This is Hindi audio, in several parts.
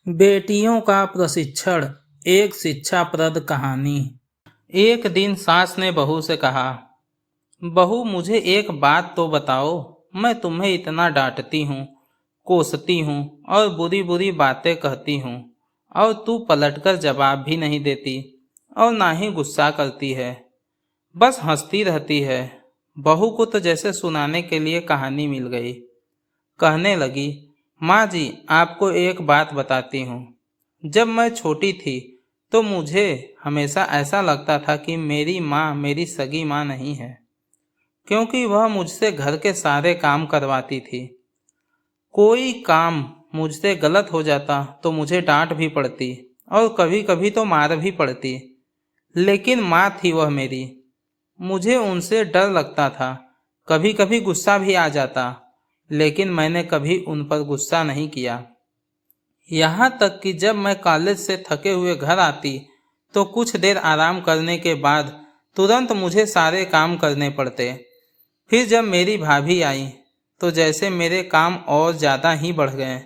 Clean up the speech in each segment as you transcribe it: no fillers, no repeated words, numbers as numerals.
बेटियों का प्रशिक्षण, एक शिक्षाप्रद कहानी। एक दिन सास ने बहू से कहा, बहू मुझे एक बात तो बताओ, मैं तुम्हें इतना डांटती हूँ, कोसती हूँ और बुरी बुरी बातें कहती हूँ, और तू पलटकर जवाब भी नहीं देती और ना ही गुस्सा करती है, बस हंसती रहती है। बहू को तो जैसे सुनाने के लिए कहानी मिल गई। कहने लगी, माँ जी आपको एक बात बताती हूँ। जब मैं छोटी थी तो मुझे हमेशा ऐसा लगता था कि मेरी माँ मेरी सगी माँ नहीं है, क्योंकि वह मुझसे घर के सारे काम करवाती थी। कोई काम मुझसे गलत हो जाता तो मुझे डांट भी पड़ती और कभी कभी तो मार भी पड़ती, लेकिन माँ थी वह मेरी। मुझे उनसे डर लगता था, कभी कभी गुस्सा भी आ जाता, लेकिन मैंने कभी उन पर गुस्सा नहीं किया। यहाँ तक कि जब मैं कॉलेज से थके हुए घर आती तो कुछ देर आराम करने के बाद तुरंत मुझे सारे काम करने पड़ते। फिर जब मेरी भाभी आई तो जैसे मेरे काम और ज़्यादा ही बढ़ गए।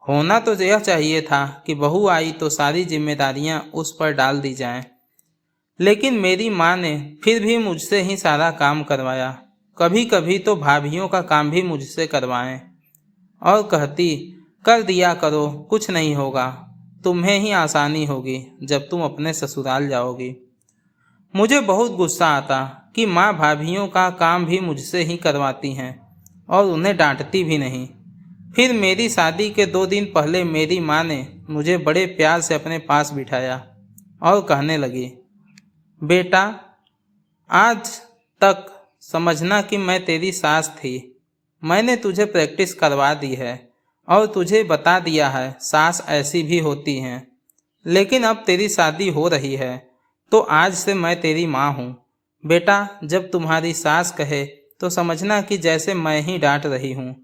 होना तो यह चाहिए था कि बहू आई तो सारी जिम्मेदारियां उस पर डाल दी जाएं, लेकिन मेरी माँ ने फिर भी मुझसे ही सारा काम करवाया। कभी कभी तो भाभीियों का काम भी मुझसे करवाएं और कहती, कर दिया करो, कुछ नहीं होगा, तुम्हें ही आसानी होगी जब तुम अपने ससुराल जाओगी। मुझे बहुत गुस्सा आता कि माँ भाभीियों का काम भी मुझसे ही करवाती हैं और उन्हें डांटती भी नहीं। फिर मेरी शादी के 2 दिन पहले मेरी माँ ने मुझे बड़े प्यार से अपने पास बिठाया और कहने लगी, बेटा आज तक समझना कि मैं तेरी सास थी। मैंने तुझे प्रैक्टिस करवा दी है और तुझे बता दिया है सास ऐसी भी होती हैं, लेकिन अब तेरी शादी हो रही है तो आज से मैं तेरी माँ हूँ। बेटा जब तुम्हारी सास कहे तो समझना कि जैसे मैं ही डांट रही हूँ।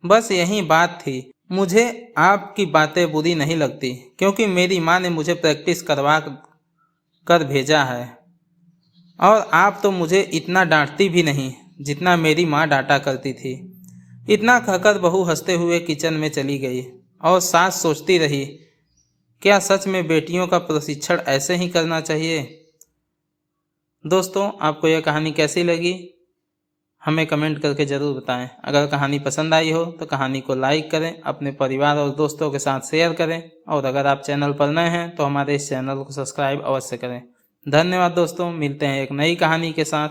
बस यही बात थी। मुझे आपकी बातें बुरी नहीं लगती, क्योंकि मेरी माँ ने मुझे प्रैक्टिस करवा कर भेजा है, और आप तो मुझे इतना डांटती भी नहीं जितना मेरी माँ डांटा करती थी। इतना कहकर बहू हंसते हुए किचन में चली गई और सास सोचती रही, क्या सच में बेटियों का प्रशिक्षण ऐसे ही करना चाहिए। दोस्तों आपको यह कहानी कैसी लगी हमें कमेंट करके ज़रूर बताएं। अगर कहानी पसंद आई हो तो कहानी को लाइक करें, अपने परिवार और दोस्तों के साथ शेयर करें, और अगर आप चैनल पर नए हैं तो हमारे इस चैनल को सब्सक्राइब अवश्य करें। धन्यवाद दोस्तों, मिलते हैं एक नई कहानी के साथ।